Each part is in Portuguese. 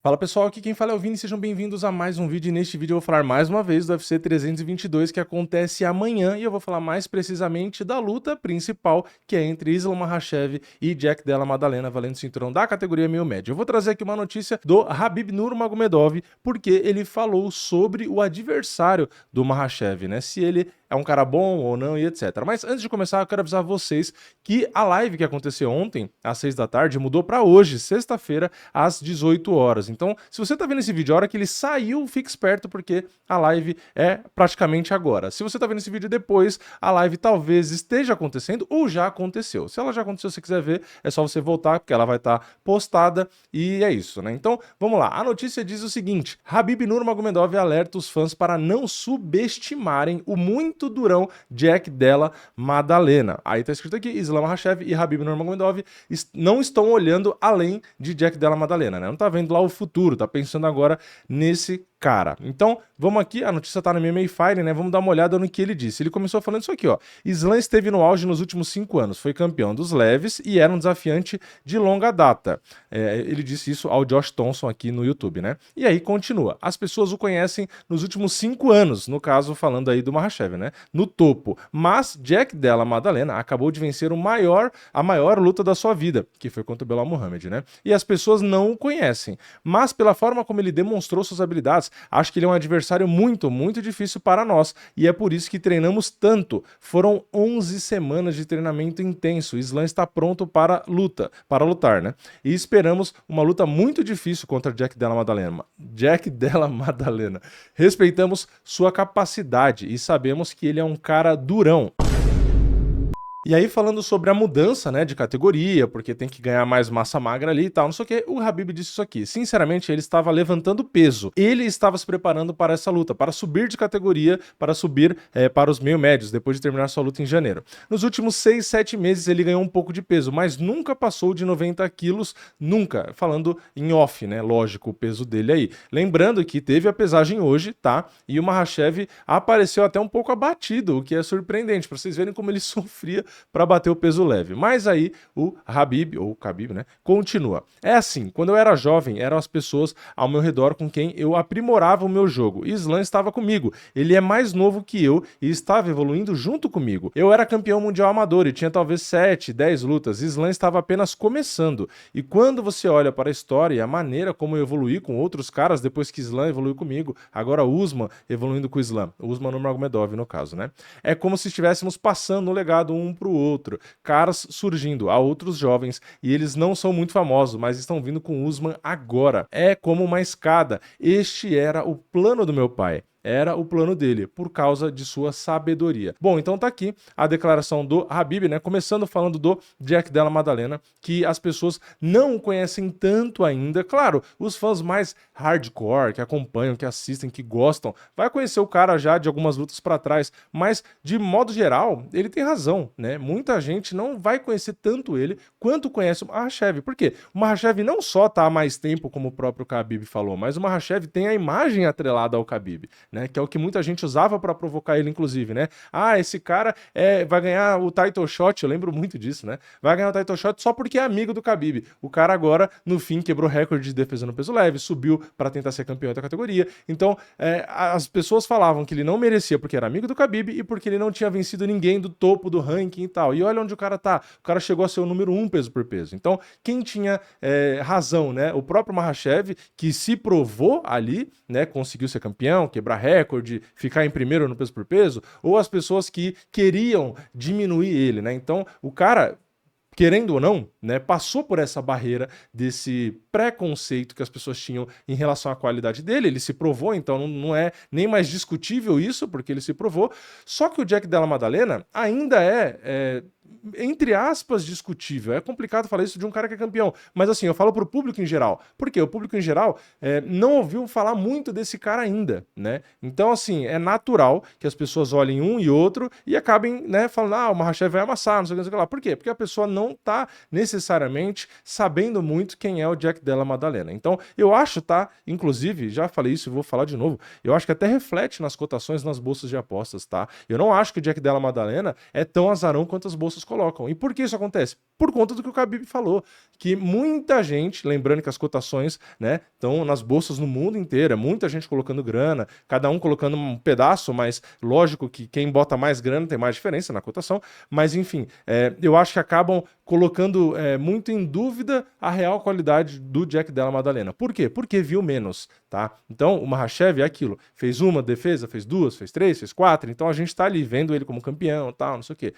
Fala pessoal, aqui quem fala é o Vini, sejam bem-vindos a mais um vídeo e neste vídeo eu vou falar mais uma vez do UFC 322 que acontece amanhã e eu vou falar mais precisamente da luta principal que é entre Islam Makhachev e Jack Della Maddalena valendo o cinturão da categoria meio médio. Eu vou trazer aqui uma notícia do Khabib Nurmagomedov porque ele falou sobre o adversário do Makhachev, né, se ele é um cara bom ou não e etc. Mas antes de começar eu quero avisar vocês que a live que aconteceu ontem às 6 da tarde mudou para hoje, sexta-feira, às 18 horas. Então, se você tá vendo esse vídeo a hora que ele saiu, fique esperto porque a live é praticamente agora. Se você tá vendo esse vídeo depois, a live talvez esteja acontecendo ou já aconteceu. Se ela já aconteceu, se você quiser ver, é só você voltar porque ela vai estar postada e é isso, né? Então, vamos lá. A notícia diz o seguinte: Khabib Nurmagomedov alerta os fãs para não subestimarem o muito durão Jack Della Maddalena. Aí tá escrito aqui: Islam Makhachev e Khabib Nurmagomedov não estão olhando além de Jack Della Maddalena, né? Não tá vendo lá o futuro, tá pensando agora nesse cara. Então, vamos aqui, a notícia tá no MMA Fire, né? Vamos dar uma olhada no que ele disse. Ele começou falando isso aqui, ó. Islam esteve no auge nos últimos 5 anos, foi campeão dos leves e era um desafiante de longa data. Ele disse isso ao Josh Thompson aqui no YouTube, né? E aí continua. As pessoas o conhecem nos últimos 5 anos, no caso falando aí do Makhachev, né? No topo. Mas Jack Della Maddalena acabou de vencer a maior luta da sua vida, que foi contra o Belal Muhammad, né? E as pessoas não o conhecem. Mas pela forma como ele demonstrou suas habilidades, acho que ele é um adversário muito, muito difícil para nós e é por isso que treinamos tanto. Foram 11 semanas de treinamento intenso. O Islam está pronto para lutar, né? E esperamos uma luta muito difícil contra Jack Della Maddalena. Jack Della Maddalena. Respeitamos sua capacidade e sabemos que ele é um cara durão. E aí, falando sobre a mudança, né, de categoria, porque tem que ganhar mais massa magra ali e tal, não sei o que, o Khabib disse isso aqui. Sinceramente, ele estava levantando peso. Ele estava se preparando para essa luta, para subir de categoria, para subir para os meio médios, depois de terminar sua luta em janeiro. Nos últimos 6, 7 meses, ele ganhou um pouco de peso, mas nunca passou de 90 quilos, nunca. Falando em off, né, lógico, o peso dele aí. Lembrando que teve a pesagem hoje, tá? E o Makhachev apareceu até um pouco abatido, o que é surpreendente, para vocês verem como ele sofria para bater o peso leve. Mas aí o Khabib, ou Khabib, né, continua. É assim, quando eu era jovem, eram as pessoas ao meu redor com quem eu aprimorava o meu jogo. Islam estava comigo. Ele é mais novo que eu e estava evoluindo junto comigo. Eu era campeão mundial amador e tinha talvez 7, 10 lutas. Islam estava apenas começando. E quando você olha para a história e a maneira como eu evoluí com outros caras depois que Islam evoluiu comigo, agora o Usman evoluindo com o Islam, o Usman Nurmagomedov no caso, né? É como se estivéssemos passando o legado um pro outro, caras surgindo, há outros jovens e eles não são muito famosos, mas estão vindo com Usman agora. É como uma escada. Este era o plano do meu pai. Era o plano dele, por causa de sua sabedoria. Bom, então tá aqui a declaração do Khabib, né? Começando falando do Jack Della Maddalena, que as pessoas não o conhecem tanto ainda. Claro, os fãs mais hardcore, que acompanham, que assistem, que gostam, vai conhecer o cara já de algumas lutas para trás, mas de modo geral, ele tem razão, né? Muita gente não vai conhecer tanto ele quanto conhece o Makhachev. Por quê? O Makhachev não só tá há mais tempo, como o próprio Khabib falou, mas o Makhachev tem a imagem atrelada ao Khabib, né, que é o que muita gente usava para provocar ele, inclusive, né? Ah, esse cara vai ganhar o title shot, eu lembro muito disso, né? Vai ganhar o title shot só porque é amigo do Khabib. O cara agora, no fim, quebrou recorde de defesa no peso leve, subiu para tentar ser campeão da categoria. Então, as pessoas falavam que ele não merecia porque era amigo do Khabib e porque ele não tinha vencido ninguém do topo do ranking e tal. E olha onde o cara tá. O cara chegou a ser o número 1 peso por peso. Então, quem tinha razão, né? O próprio Makhachev, que se provou ali, né? Conseguiu ser campeão, quebrar recorde, ficar em primeiro no peso por peso, ou as pessoas que queriam diminuir ele, né? Então, o cara, querendo ou não, né, passou por essa barreira desse preconceito que as pessoas tinham em relação à qualidade dele. Ele se provou, então não é nem mais discutível isso, porque ele se provou. Só que o Jack Della Maddalena ainda entre aspas, discutível. É complicado falar isso de um cara que é campeão. Mas assim, eu falo pro público em geral. Por quê? O público em geral não ouviu falar muito desse cara ainda, né? Então, assim, é natural que as pessoas olhem um e outro e acabem, né, falando, o Makhachev vai amassar, não sei o que lá. Por quê? Porque a pessoa não tá necessariamente sabendo muito quem é o Jack Jack Della Maddalena. Então, eu acho, tá? Inclusive, já falei isso e vou falar de novo, eu acho que até reflete nas cotações nas bolsas de apostas, tá? Eu não acho que o Jack Della Maddalena é tão azarão quanto as bolsas colocam. E por que isso acontece? Por conta do que o Khabib falou, que muita gente, lembrando que as cotações, né, estão nas bolsas no mundo inteiro, muita gente colocando grana, cada um colocando um pedaço, mas lógico que quem bota mais grana tem mais diferença na cotação, mas enfim, eu acho que acabam colocando muito em dúvida a real qualidade do Jack Della Maddalena. Por quê? Porque viu menos, tá? Então, o Makhachev é aquilo, fez uma defesa, fez duas, fez três, fez quatro, então a gente tá ali vendo ele como campeão, tal, não sei o quê.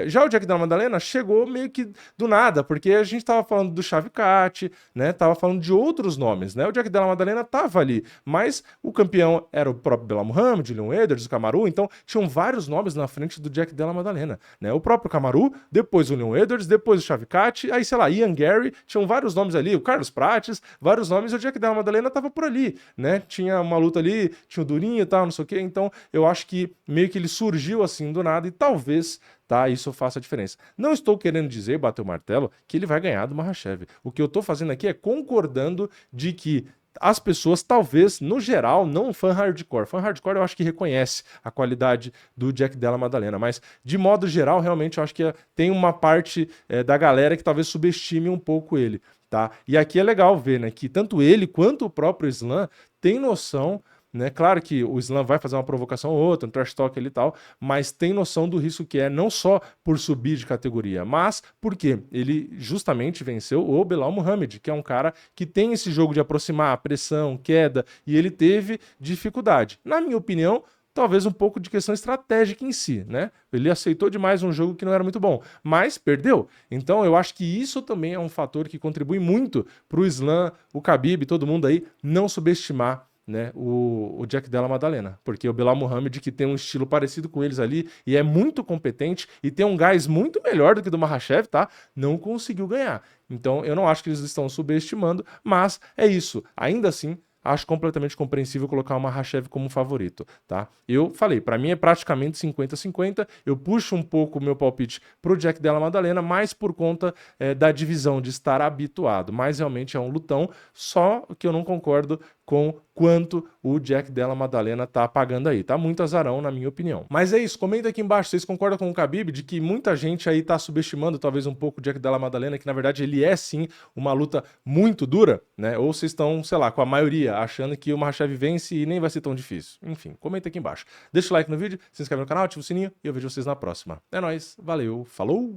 Já o Jack Della Maddalena chegou meio que do nada, porque a gente tava falando do Shavkat, né, tava falando de outros nomes, né? O Jack Della Maddalena tava ali, mas o campeão era o próprio Belal Muhammad, o Leon Edwards, o Kamaru, então tinham vários nomes na frente do Jack Della Maddalena, né? O próprio Kamaru, depois o Leon Edwards, depois o Shavkat, aí sei lá, Ian Gary, tinham vários nomes ali, o Carlos Prates, vários nomes, e o Jack Della Maddalena tava por ali, né? Tinha uma luta ali, tinha o Durinho e tal, não sei o quê, então eu acho que meio que ele surgiu assim do nada e talvez, tá, isso faça a diferença. Não estou querendo dizer, bater o martelo, que ele vai ganhar do Makhachev. O que eu tô fazendo aqui é concordando de que as pessoas, talvez, no geral, não fã hardcore. Fã hardcore eu acho que reconhece a qualidade do Jack Della Maddalena, mas de modo geral, realmente, eu acho que tem uma parte da galera que talvez subestime um pouco ele, tá? E aqui é legal ver, né, que tanto ele quanto o próprio Islam tem noção, né? Claro que o Islam vai fazer uma provocação ou outra, um trash talk ali e tal, mas tem noção do risco que é, não só por subir de categoria, mas porque ele justamente venceu o Belal Muhammad, que é um cara que tem esse jogo de aproximar, pressão, queda, e ele teve dificuldade. Na minha opinião, talvez um pouco de questão estratégica em si, né? Ele aceitou demais um jogo que não era muito bom, mas perdeu. Então eu acho que isso também é um fator que contribui muito para o Islam, o Khabib, todo mundo aí, não subestimar, né, o Jack Della Maddalena, porque o Belal Muhammad, que tem um estilo parecido com eles ali e é muito competente e tem um gás muito melhor do que do Makhachev, tá? Não conseguiu ganhar. Então eu não acho que eles estão subestimando, mas é isso. Ainda assim, acho completamente compreensível colocar o Makhachev como favorito, tá? Eu falei, para mim é praticamente 50-50, eu puxo um pouco o meu palpite pro Jack Della Maddalena, mais por conta da divisão, de estar habituado, mas realmente é um lutão, só que eu não concordo com quanto o Jack Della Maddalena tá pagando aí. Tá muito azarão, na minha opinião. Mas é isso, comenta aqui embaixo, vocês concordam com o Khabib de que muita gente aí tá subestimando talvez um pouco o Jack Della Maddalena, que na verdade ele é sim uma luta muito dura, né? Ou vocês estão, sei lá, com a maioria, achando que o Makhachev vence e nem vai ser tão difícil. Enfim, comenta aqui embaixo. Deixa o like no vídeo, se inscreve no canal, ativa o sininho e eu vejo vocês na próxima. É nóis, valeu, falou!